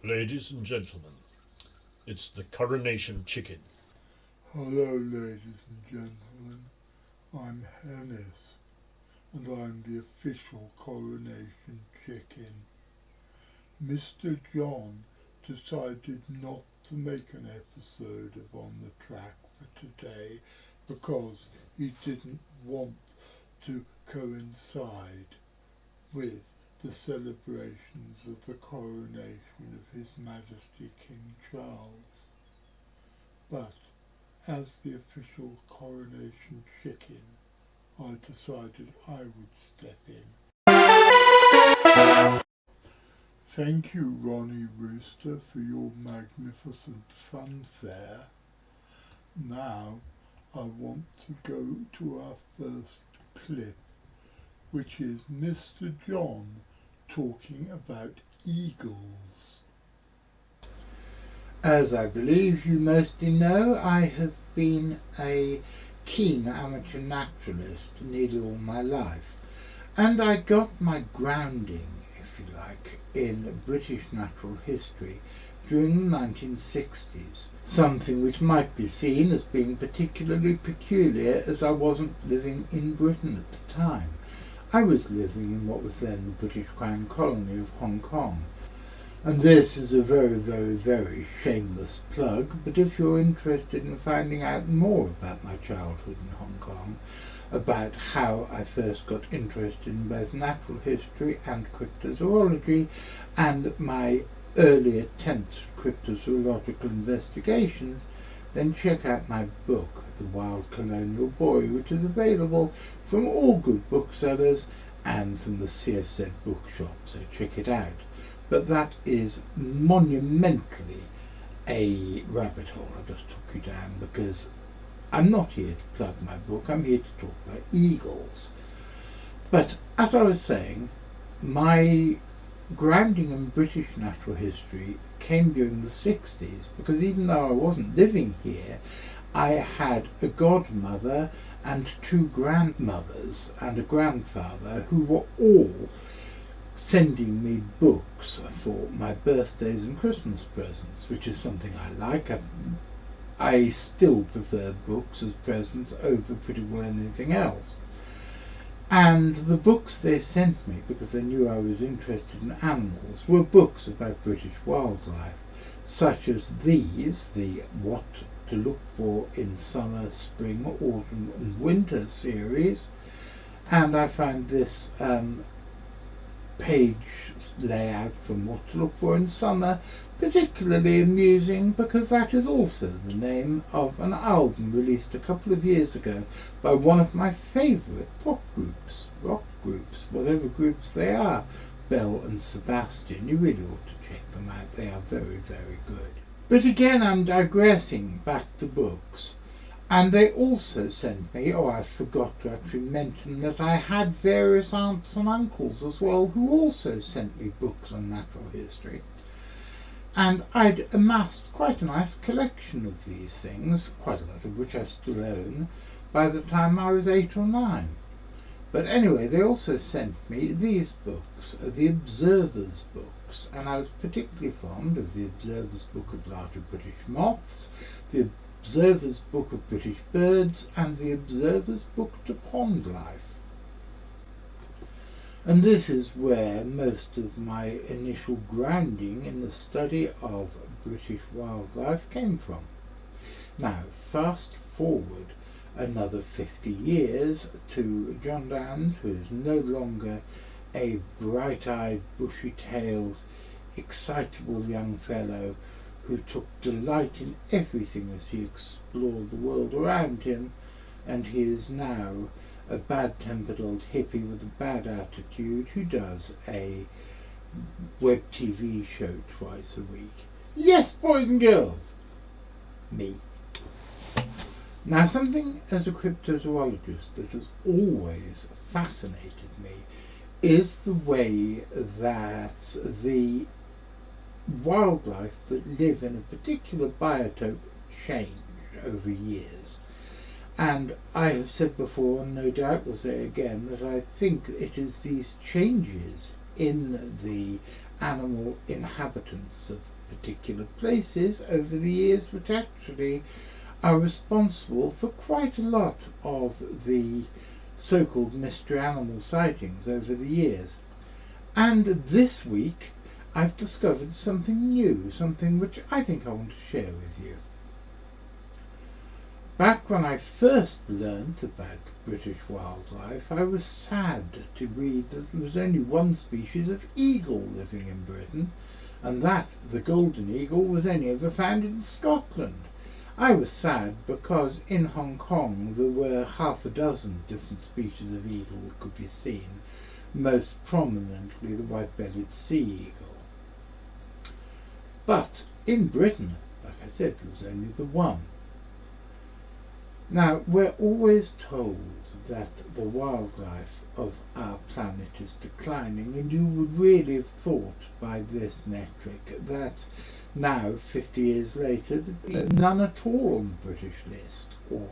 Ladies and gentlemen, it's the coronation chicken. Hello, ladies and gentlemen. I'm Hennis, and I'm the official coronation chicken. Mr. John decided not to make an episode of On the Track for today because he didn't want to coincide with the celebrations of the coronation of His Majesty King Charles. But as the official coronation chicken, I decided I would step in. Thank you, Ronnie Rooster, for your magnificent funfair. Now I want to go to our first clip, which is Mr. John talking about eagles. As I believe you mostly know, I have been a keen amateur naturalist nearly all my life, and I got my grounding, if you like, in British natural history during the 1960s, something which might be seen as being particularly peculiar as I wasn't living in Britain at the time. I was living in what was then the British Crown colony of Hong Kong. And this is a very, very, very shameless plug, but if you're interested in finding out more about my childhood in Hong Kong, about how I first got interested in both natural history and cryptozoology, and my early attempts at cryptozoological investigations, then check out my book, The Wild Colonial Boy, which is available from all good booksellers and from the CFZ bookshop, so check it out. But that is monumentally a rabbit hole I just took you down, because I'm not here to plug my book, I'm here to talk about eagles. But as I was saying, my grounding in British natural history came during the 60s, because even though I wasn't living here, I had a godmother and two grandmothers and a grandfather who were all sending me books for my birthdays and Christmas presents, which is something I like. I still prefer books as presents over pretty well anything else. And the books they sent me, because they knew I was interested in animals, were books about British wildlife, such as these, the What to Look For in Summer, Spring, Autumn and Winter series. And I found this page layout from What to Look For in Summer particularly amusing, because that is also the name of an album released a couple of years ago by one of my favourite rock groups, whatever groups they are, Bell and Sebastian. You really ought to check them out, they are very, very good. But again, I'm digressing back to books. And they also sent me, I forgot to actually mention that I had various aunts and uncles as well who also sent me books on natural history. And I'd amassed quite a nice collection of these things, quite a lot of which I still own, by the time I was 8 or 9. But anyway, they also sent me these books, the Observer's books, and I was particularly fond of the Observer's Book of Larger British Moths, the Observer's Book of British Birds, and the Observer's Book to Pond Life. And this is where most of my initial grounding in the study of British wildlife came from. Now, fast forward another 50 years to John Downes, who is no longer a bright-eyed, bushy-tailed, excitable young fellow who took delight in everything as he explored the world around him, and he is now a bad-tempered old hippie with a bad attitude who does a web TV show twice a week. Yes, boys and girls! Me. Now, something as a cryptozoologist that has always fascinated me is the way that the wildlife that live in a particular biotope change over years. And I have said before, and no doubt will say again, that I think it is these changes in the animal inhabitants of particular places over the years which actually are responsible for quite a lot of the so-called mystery animal sightings over the years. And this week I've discovered something new, something which I think I want to share with you. Back when I first learnt about British wildlife, I was sad to read that there was only one species of eagle living in Britain, and that, the golden eagle, was only ever found in Scotland. I was sad because in Hong Kong there were half a dozen different species of eagle that could be seen, most prominently the white-bellied sea eagle. But in Britain, like I said, there was only the one. Now, we're always told that the wildlife of our planet is declining, and you would really have thought by this metric that now, 50 years later, there'd be none at all on the British list, or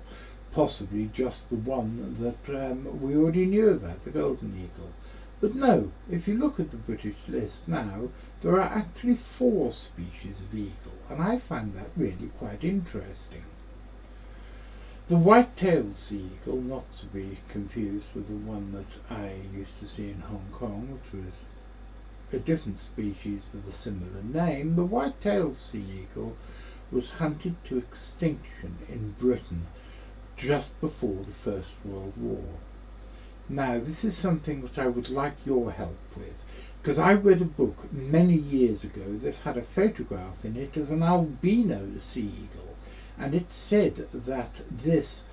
possibly just the one that we already knew about, the golden eagle. But no, if you look at the British list now, there are actually 4 species of eagle, and I find that really quite interesting. The white-tailed sea eagle, not to be confused with the one that I used to see in Hong Kong, which was a different species with a similar name, the white-tailed sea eagle was hunted to extinction in Britain just before the First World War. Now, this is something that I would like your help with, because I read a book many years ago that had a photograph in it of an albino sea eagle, and it said that this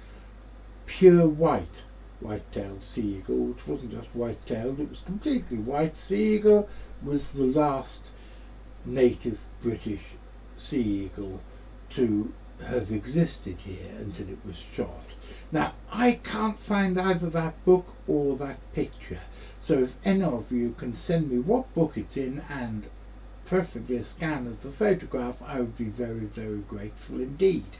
pure white-tailed sea eagle, which wasn't just white-tailed, it was completely white sea eagle, was the last native British sea eagle to have existed here until it was shot. Now, I can't find either that book or that picture, so if any of you can send me what book it's in and preferably a scan of the photograph, I would be very, very grateful indeed.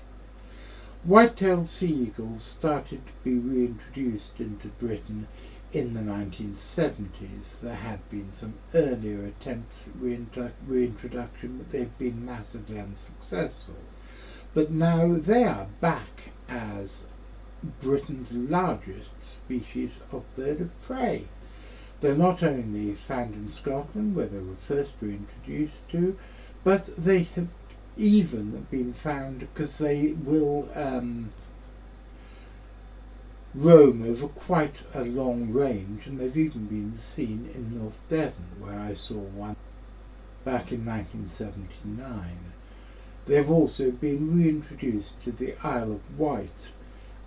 White-tailed sea eagles started to be reintroduced into Britain in the 1970s. There had been some earlier attempts at reintroduction, but they've been massively unsuccessful. But now they are back as Britain's largest species of bird of prey. They're not only found in Scotland, where they were first reintroduced to, but they have even been found, because they will roam over quite a long range, and they've even been seen in North Devon, where I saw one back in 1979. They've also been reintroduced to the Isle of Wight,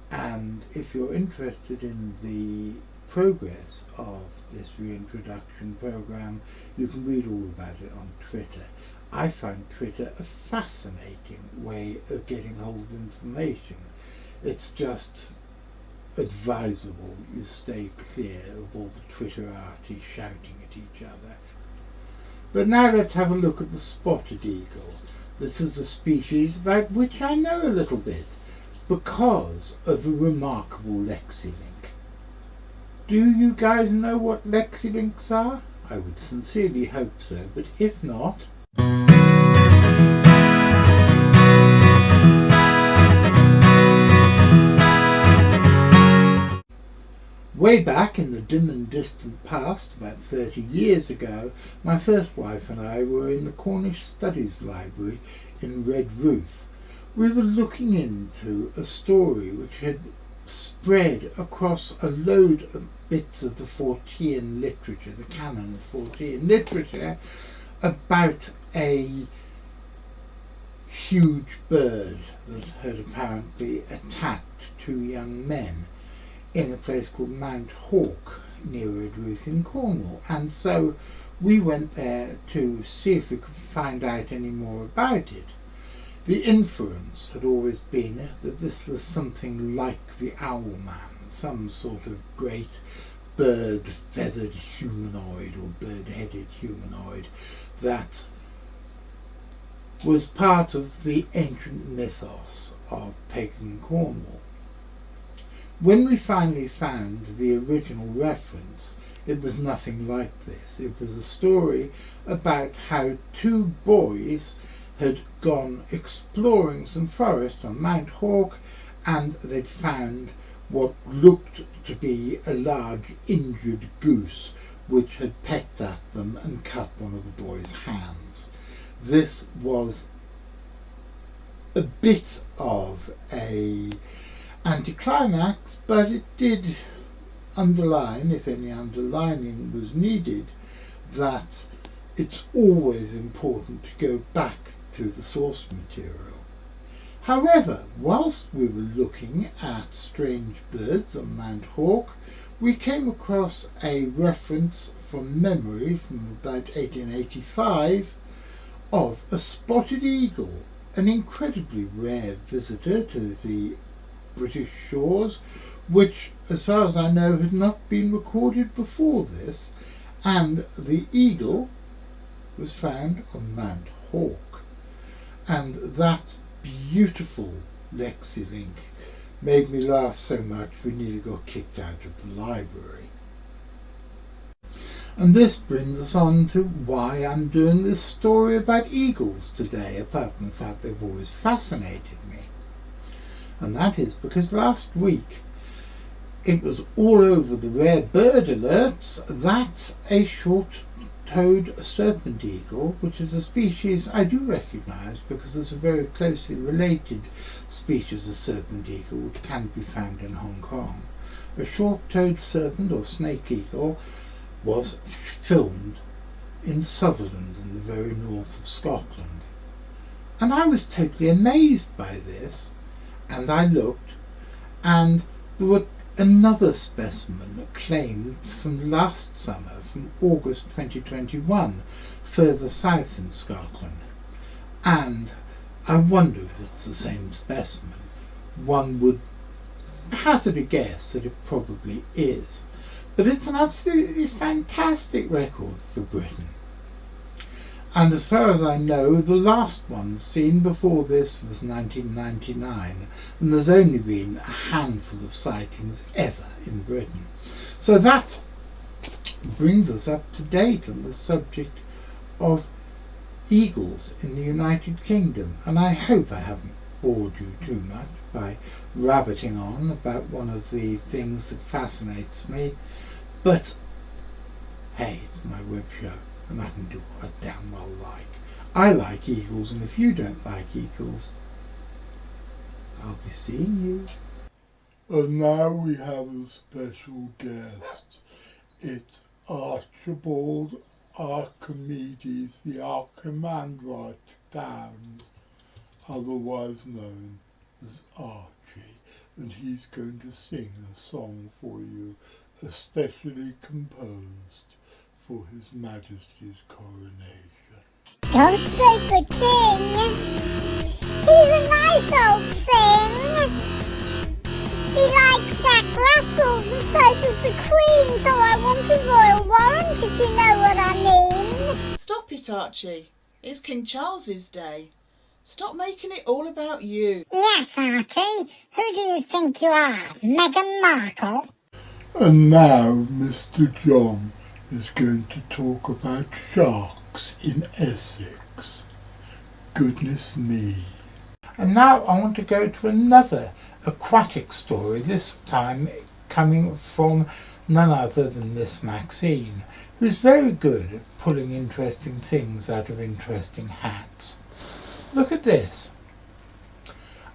and if you're interested in the progress of this reintroduction program, you can read all about it on Twitter. I find Twitter a fascinating way of getting hold of information. It's just advisable you stay clear of all the Twitterati shouting at each other. But now let's have a look at the spotted eagle. This is a species about which I know a little bit because of a remarkable lexilink. Do you guys know what lexilinks are? I would sincerely hope so, but if not, way back in the dim and distant past, about 30 years ago, my first wife and I were in the Cornish Studies Library in Redruth. We were looking into a story which had spread across a load of bits of the Fortean literature, the canon of Fortean literature, about a huge bird that had apparently attacked 2 young men in a place called Mount Hawke near Redruth in Cornwall. And so we went there to see if we could find out any more about it. The inference had always been that this was something like the Owlman, some sort of great bird-feathered humanoid or bird-headed humanoid that was part of the ancient mythos of pagan Cornwall. When we finally found the original reference, it was nothing like this. It was a story about how two boys had gone exploring some forests on Mount Hawk, and they'd found what looked to be a large injured goose which had pecked at them and cut one of the boys' hands. This was a bit of a anticlimax, but it did underline, if any underlining was needed, that it's always important to go back to the source material. However, whilst we were looking at strange birds on Mount Hawk, we came across a reference from memory from about 1885 of a spotted eagle, an incredibly rare visitor to the British shores, which, as far as I know, had not been recorded before this, and the eagle was found on Mount Hawk. And that beautiful lexi-link made me laugh so much we nearly got kicked out of the library. And this brings us on to why I'm doing this story about eagles today, apart from the fact they've always fascinated me. And that is because last week it was all over the rare bird alerts that a short-toed serpent eagle, which is a species I do recognise because it's a very closely related species of serpent eagle which can be found in Hong Kong. A short-toed serpent or snake eagle was filmed in Sutherland in the very north of Scotland. And I was totally amazed by this, and I looked, and there were another specimen claimed from last summer, from August 2021, further south in Scotland. And I wonder if it's the same specimen. One would hazard a guess that it probably is. But it's an absolutely fantastic record for Britain. And as far as I know, the last one seen before this was 1999, and there's only been a handful of sightings ever in Britain. So that brings us up to date on the subject of eagles in the United Kingdom. And I hope I haven't bored you too much by rabbiting on about one of the things that fascinates me. But hey, it's my web show, and I can do what I damn well like. I like eagles, and if you don't like eagles, I'll be seeing you. And now we have a special guest. It's Archibald Archimedes, the Archimandrite Stand, otherwise known as Archie, and he's going to sing a song for you, especially composed for His Majesty's coronation. God save the king! He's a nice old thing! He likes Jack Russell and so does the Queen, so I want a royal warrant if you know what I mean. Stop it, Archie. It's King Charles's day. Stop making it all about you. Yes, Archie. Who do you think you are, Meghan Markle? And now Mr. John is going to talk about sharks in Essex. Goodness me. And now I want to go to another aquatic story, this time coming from none other than Miss Maxine, who's very good at pulling interesting things out of interesting hats. Look at this.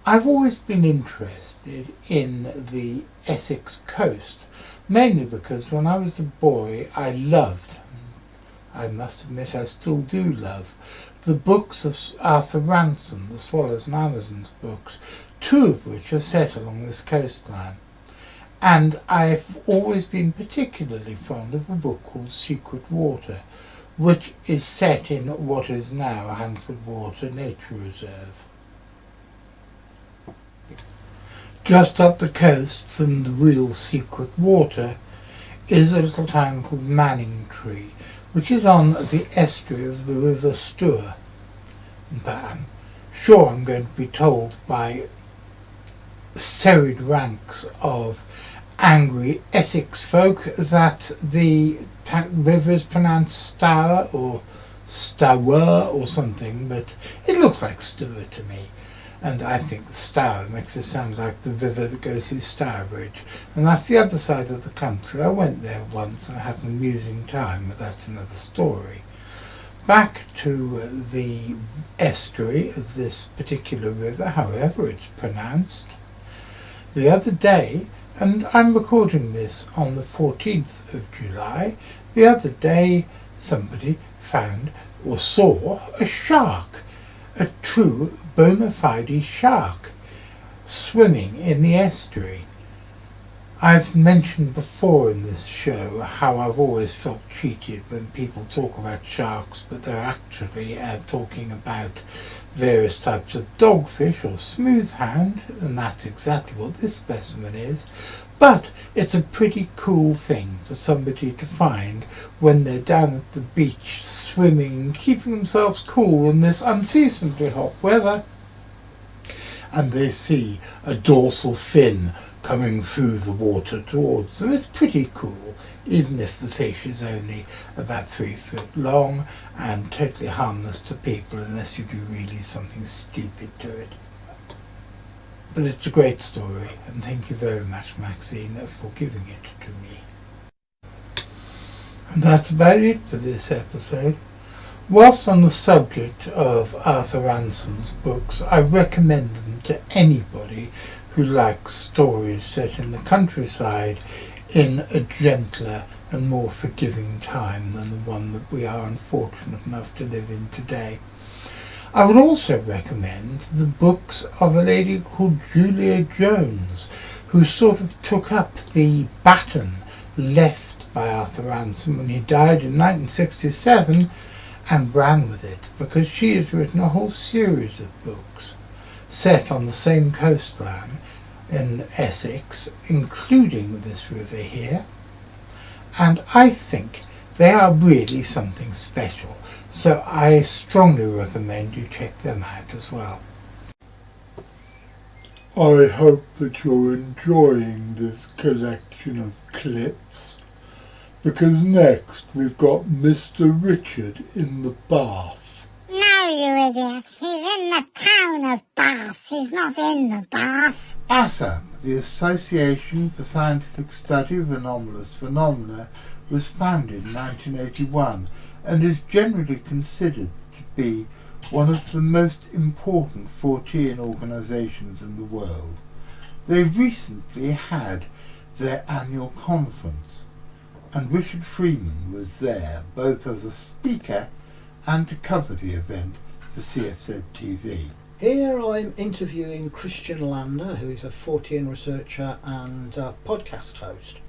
I've always been interested in the Essex coast, mainly because when I was a boy I loved, I must admit I still do love, the books of Arthur Ransom, the Swallows and Amazons books, two of which are set along this coastline. And I've always been particularly fond of a book called Secret Water, which is set in what is now Hanford Water Nature Reserve. Just up the coast from the real Secret Water is a little town called Manningtree, which is on the estuary of the River Stour. But I'm sure I'm going to be told by serried ranks of angry Essex folk that the river is pronounced Stour or Stour or something, but it looks like Stour to me. And I think Stour makes it sound like the river that goes through Stourbridge. And that's the other side of the country. I went there once and had an amusing time, but that's another story. Back to the estuary of this particular river, however it's pronounced. The other day, and I'm recording this on the 14th of July, the other day somebody found or saw a shark, a true bona fide shark, swimming in the estuary. I've mentioned before in this show how I've always felt cheated when people talk about sharks, but they're actually talking about various types of dogfish or smoothhound, and that's exactly what this specimen is. But it's a pretty cool thing for somebody to find when they're down at the beach swimming, keeping themselves cool in this unseasonably hot weather, and they see a dorsal fin coming through the water towards them. It's pretty cool, even if the fish is only about 3 foot long and totally harmless to people unless you do really something stupid to it. But it's a great story, and thank you very much, Maxine, for giving it to me. And that's about it for this episode. Whilst on the subject of Arthur Ransom's books, I recommend them to anybody who likes stories set in the countryside in a gentler and more forgiving time than the one that we are unfortunate enough to live in today. I would also recommend the books of a lady called Julia Jones, who sort of took up the baton left by Arthur Ransom when he died in 1967 and ran with it, because she has written a whole series of books set on the same coastline in Essex, including this river here, and I think they are really something special, so I strongly recommend you check them out as well. I hope that you're enjoying this collection of clips, because next we've got Mr. Richard in the bath. No, you idiot. He's in the town of Bath. He's not in the bath. ASAP, the Association for Scientific Study of Anomalous Phenomena, was founded in 1981 and is generally considered to be one of the most important Fortean organisations in the world. They recently had their annual conference, and Richard Freeman was there both as a speaker and to cover the event for CFZ TV. Here I'm interviewing Christian Lander, who is a Fortean researcher and podcast host.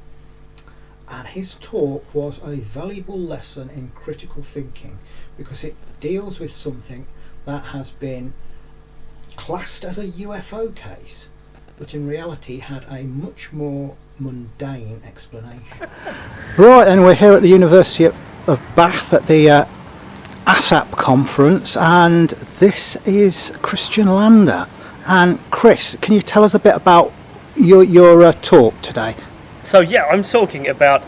And his talk was a valuable lesson in critical thinking, because it deals with something that has been classed as a UFO case, but in reality had a much more mundane explanation. Right, and we're here at the University of Bath at the ASAP conference, and this is Christian Lander. And Chris, can you tell us a bit about your talk today? So yeah, I'm talking about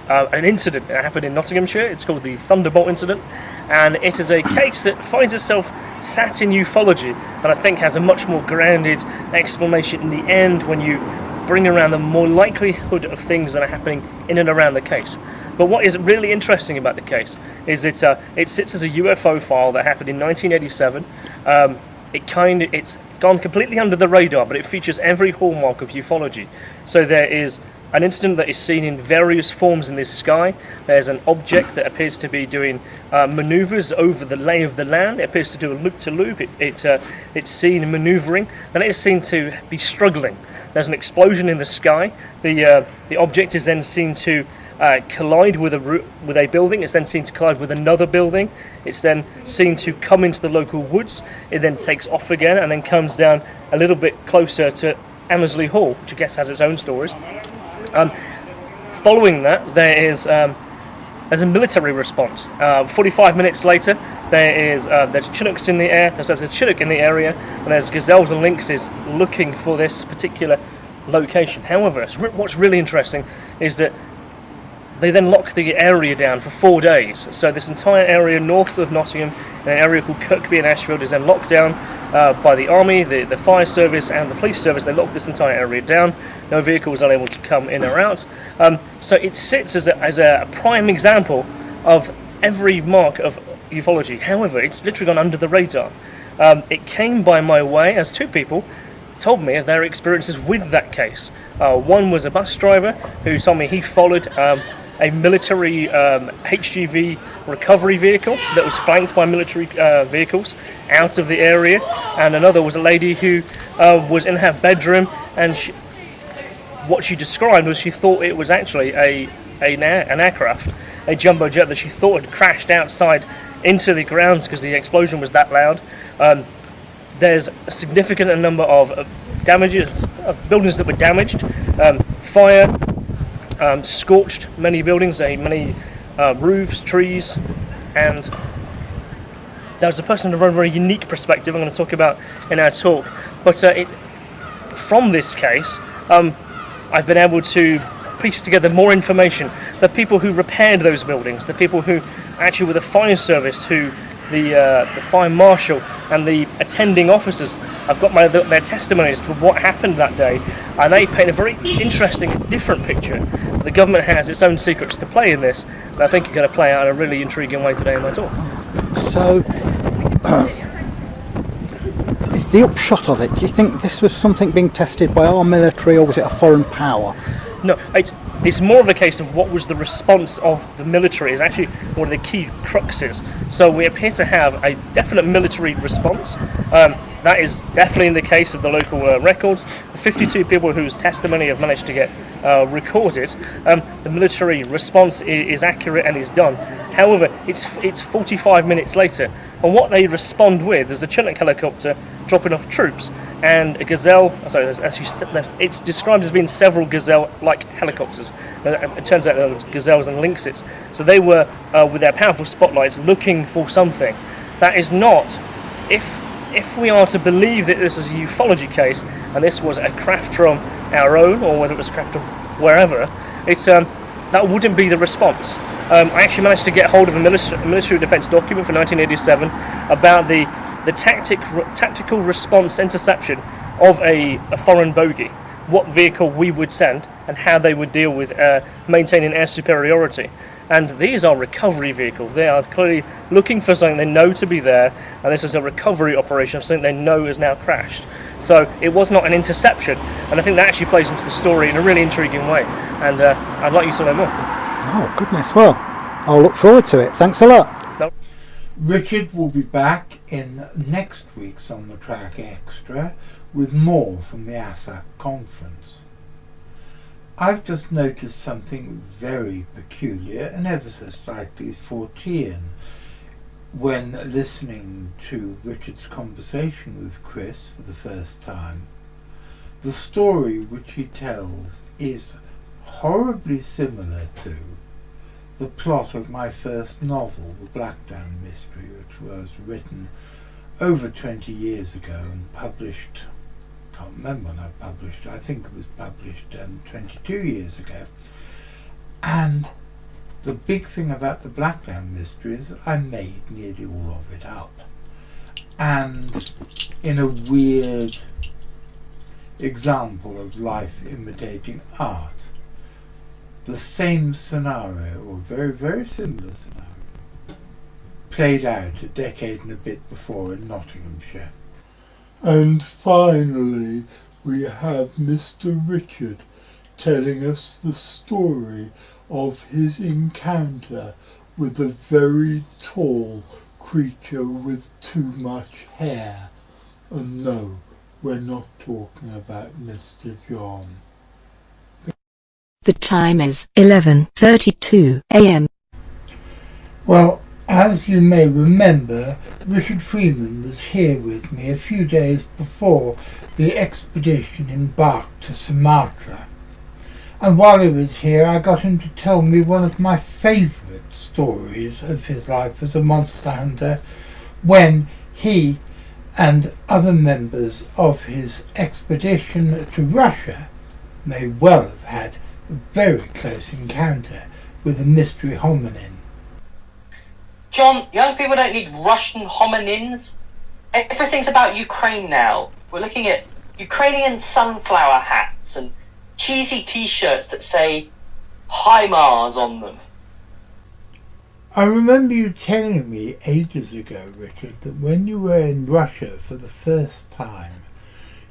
an incident that happened in Nottinghamshire. It's called the Thunderbolt incident, and it is a case that finds itself sat in ufology, and I think has a much more grounded explanation in the end when you bring around the more likelihood of things that are happening in and around the case. But what is really interesting about the case is it sits as a UFO file that happened in 1987. It's gone completely under the radar, but it features every hallmark of ufology. So there is an incident that is seen in various forms in this sky. There's an object that appears to be doing manoeuvres over the lay of the land. It appears to do a loop-to-loop. It's seen manoeuvring, and it is seen to be struggling. There's an explosion in the sky. The object is then seen to collide with a building. It's then seen to collide with another building. It's then seen to come into the local woods. It then takes off again and then comes down a little bit closer to Amersley Hall, which I guess has its own stories. Following that, there's a military response. 45 minutes later, there's Chinooks in the air. There's a Chinook in the area, and there's gazelles and lynxes looking for this particular location. However, what's really interesting is that they then lock the area down for 4 days. So this entire area north of Nottingham, an area called Kirkby and Ashfield, is then locked down by the army, the fire service and the police service. They lock this entire area down. No vehicles are able to come in or out. So it sits as a prime example of every mark of ufology. However, it's literally gone under the radar. It came by my way as two people told me of their experiences with that case. One was a bus driver who told me he followed a military HGV recovery vehicle that was flanked by military vehicles out of the area, and another was a lady who was in her bedroom, and what she described was she thought it was actually an aircraft, a jumbo jet that she thought had crashed outside into the grounds because the explosion was that loud. There's a significant number of damages, buildings that were damaged, fire, scorched many buildings, many roofs, trees, and there was a person with a very, very unique perspective I'm going to talk about in our talk. But from this case, I've been able to piece together more information. The people who repaired those buildings, the people who actually were the fire service, who the fire marshal and the attending officers. I've got their testimonies to what happened that day, and they paint a very interesting, different picture. The government has its own secrets to play in this, and I think it's going to play out in a really intriguing way today in my talk. So, is the upshot of it, do you think this was something being tested by our military, or was it a foreign power? No, it's more of a case of what was the response of the military is actually one of the key cruxes. So we appear to have a definite military response. That is definitely in the case of the local records. The 52 people whose testimony have managed to get recorded, the military response is accurate and is done. However, it's 45 minutes later, and what they respond with is a Chinook helicopter dropping off troops and a Gazelle. Sorry, as you said, it's described as being several Gazelle-like helicopters. It turns out they're Gazelles and Lynxes. So they were, with their powerful spotlights, looking for something. That is not, if we are to believe that this is a ufology case and this was a craft from our own, or whether it was craft from wherever, that wouldn't be the response. I actually managed to get hold of a military defence document from 1987 about the tactical response interception of a foreign bogey, what vehicle we would send and how they would deal with maintaining air superiority. And these are recovery vehicles. They are clearly looking for something they know to be there, and this is a recovery operation of something they know has now crashed. So it was not an interception, and I think that actually plays into the story in a really intriguing way, and I'd like you to know more. Oh, goodness. Well, I'll look forward to it. Thanks a lot. No. Richard will be back in next week's On the Track Extra with more from the ASAC conference. I've just noticed something very peculiar and ever so slightly Fortean when listening to Richard's conversation with Chris for the first time. The story which he tells is horribly similar to the plot of my first novel, The Blackdown Mystery, which was written over 20 years ago and published, can't remember when I published it, I think it was published 22 years ago. And the big thing about The Blackdown Mystery is that I made nearly all of it up. And in a weird example of life imitating art, the same scenario, or very, very similar scenario, played out a decade and a bit before in Nottinghamshire. And finally, we have Mr. Richard telling us the story of his encounter with a very tall creature with too much hair. And no, we're not talking about Mr. John. The time is 11:32 a.m. Well, as you may remember, Richard Freeman was here with me a few days before the expedition embarked to Sumatra. And while he was here, I got him to tell me one of my favourite stories of his life as a monster hunter, when he and other members of his expedition to Russia may well have had a very close encounter with a mystery hominin. John, young people don't need Russian hominins. Everything's about Ukraine now. We're looking at Ukrainian sunflower hats and cheesy t-shirts that say Hi Mars on them. I remember you telling me ages ago, Richard, that when you were in Russia for the first time,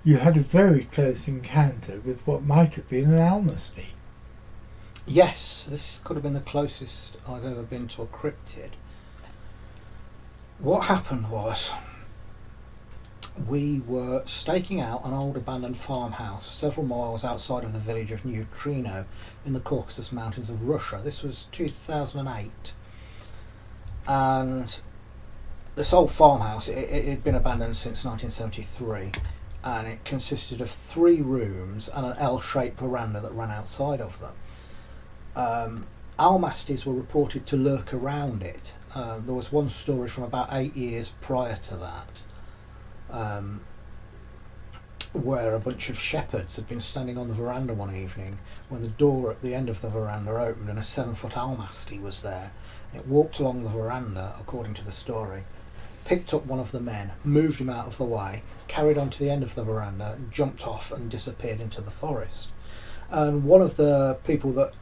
you had a very close encounter with what might have been an almasty. Yes, this could have been the closest I've ever been to a cryptid. What happened was, we were staking out an old abandoned farmhouse several miles outside of the village of Neutrino in the Caucasus Mountains of Russia. This was 2008, and this old farmhouse, it had been abandoned since 1973, and it consisted of 3 rooms and an L-shaped veranda that ran outside of them. Almasties were reported to lurk around it. There was one story from about 8 years prior to that, where a bunch of shepherds had been standing on the veranda one evening when the door at the end of the veranda opened and a 7-foot almasty was there. It walked along the veranda, according to the story, picked up one of the men, moved him out of the way, carried on to the end of the veranda, jumped off and disappeared into the forest. And one of the people that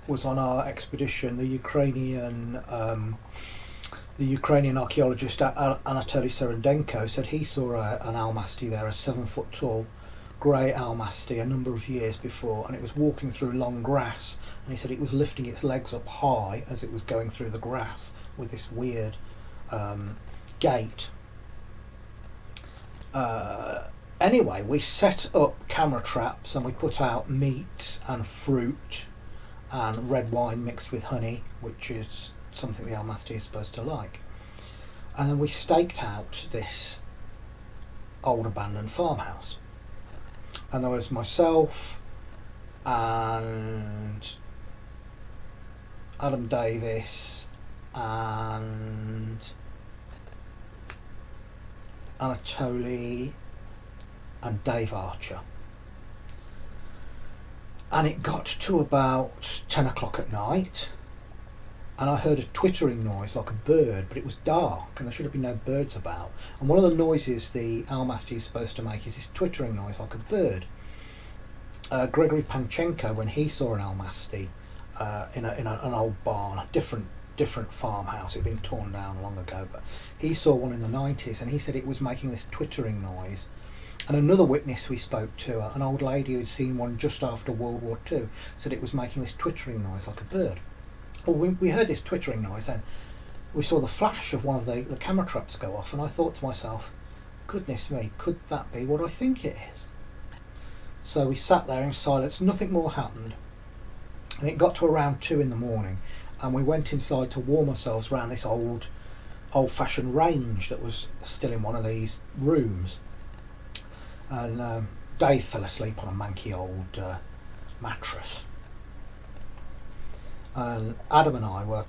was on our expedition, the Ukrainian archaeologist Anatoly Serendenko, said he saw an almasty there, a 7-foot tall grey almasty, a number of years before, and it was walking through long grass, and he said it was lifting its legs up high as it was going through the grass with this weird gait. Anyway, we set up camera traps and we put out meat and fruit and red wine mixed with honey, which is something the almasty is supposed to like. And then we staked out this old abandoned farmhouse. And there was myself and Adam Davis and Anatoly and Dave Archer. And it got to about 10 o'clock at night, and I heard a twittering noise like a bird, but it was dark and there should have been no birds about. And one of the noises the almasty is supposed to make is this twittering noise like a bird. Gregory Panchenko, when he saw an almasty in an old barn, different farmhouse, it had been torn down long ago, but he saw one in the 90s and he said it was making this twittering noise. And another witness we spoke to, an old lady who had seen one just after World War II, said it was making this twittering noise like a bird. Well, we heard this twittering noise and we saw the flash of one of the camera traps go off, and I thought to myself, goodness me, could that be what I think it is? So we sat there in silence, nothing more happened, and it got to around 2 in the morning, and we went inside to warm ourselves around this old-fashioned range that was still in one of these rooms. And Dave fell asleep on a manky old mattress. And Adam and I were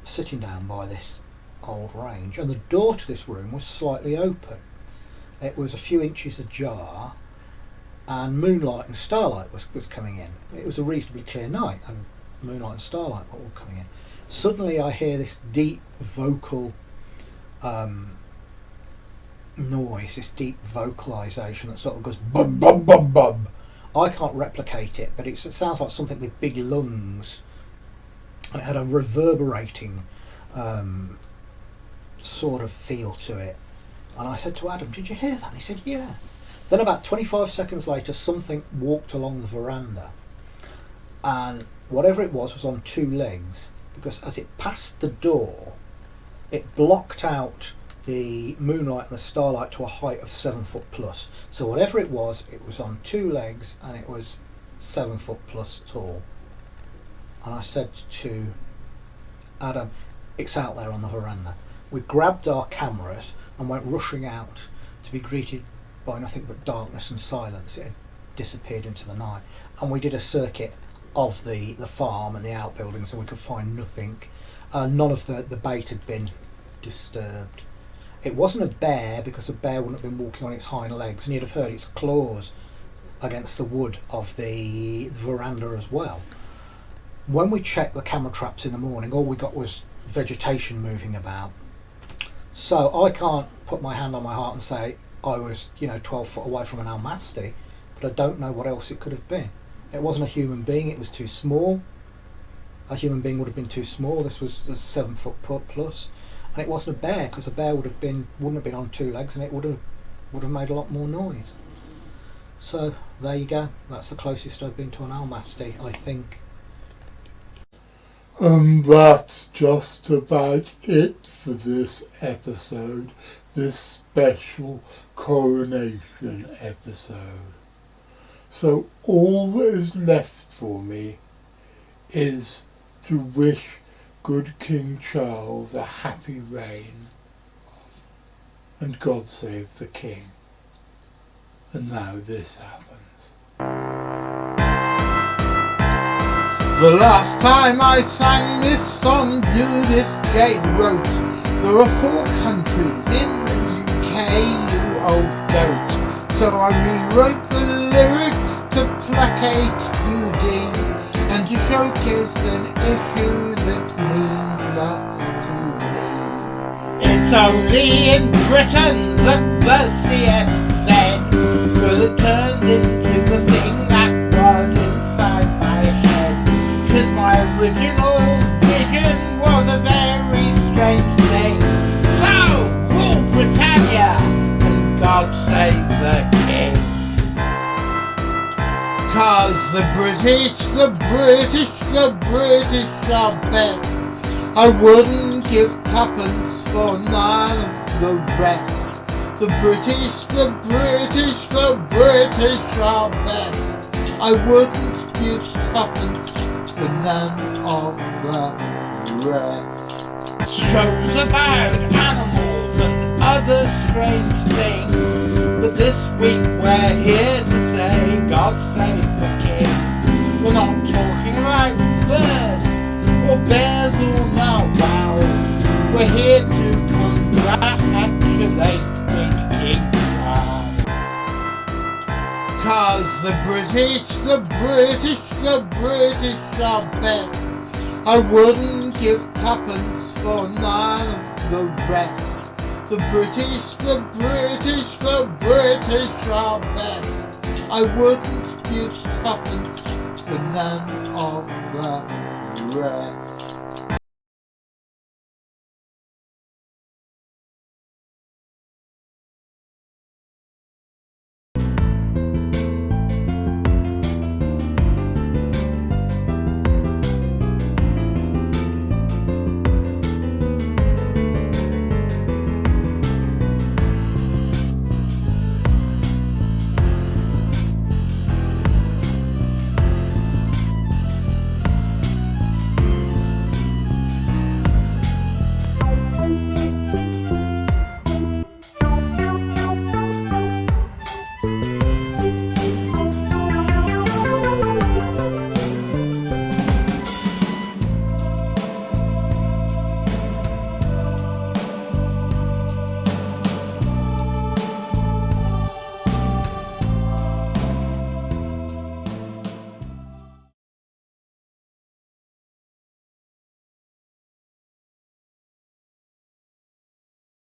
sitting down by this old range, and the door to this room was slightly open. It was a few inches ajar, and moonlight and starlight was coming in. It was a reasonably clear night, and moonlight and starlight were all coming in. Suddenly I hear this deep vocal noise, this deep vocalization that sort of goes bub bub bub bub. I can't replicate it, but it sounds like something with big lungs, and it had a reverberating sort of feel to it. And I said to Adam, did you hear that? And he said, yeah. Then about 25 seconds later, something walked along the veranda, and whatever it was on 2 legs, because as it passed the door, it blocked out the moonlight and the starlight to a height of 7 foot plus. So whatever it was on 2 legs and it was 7 foot plus tall. And I said to Adam, it's out there on the veranda. We grabbed our cameras and went rushing out to be greeted by nothing but darkness and silence. It had disappeared into the night, and we did a circuit of the farm and the outbuildings, and we could find nothing. None of the bait had been disturbed. It wasn't a bear, because a bear wouldn't have been walking on its hind legs, and you'd have heard its claws against the wood of the veranda as well. When we checked the camera traps in the morning, all we got was vegetation moving about. So I can't put my hand on my heart and say I was, 12 foot away from an almasty, but I don't know what else it could have been. It wasn't a human being, it was too small. A human being would have been too small. This was a 7 foot plus, and it wasn't a bear, because a bear wouldn't have been on 2 legs, and it would have made a lot more noise. So there you go. That's the closest I've been to an almasty, I think. And that's just about it for this episode, this special coronation episode. So all that is left for me is to wish good King Charles a happy reign, and God save the King. And now this happens. The last time I sang this song, Judith J. wrote, there are 4 countries in the UK, you old goat. So I rewrote the lyrics to placate UD, and to showcase an issue that means lots to me. It's only in Britain that the CF could have turned into the thing that was inside my head. 'Cause my original vision was a very strange thing. So, rule Britannia, and God save the King. 'Cause the British are best. I wouldn't give tuppence for none of the rest. The British are best. I wouldn't give tuppence for none of the rest. Shows about animals and other strange things, but this week we're here to say God save the King. We're not talking about birds or bears or narwhals. We're here to congratulate King Charles. 'Cause the British are best. I wouldn't give tuppence for none of the rest. The British are best. I wouldn't give tuppence for none of the rest.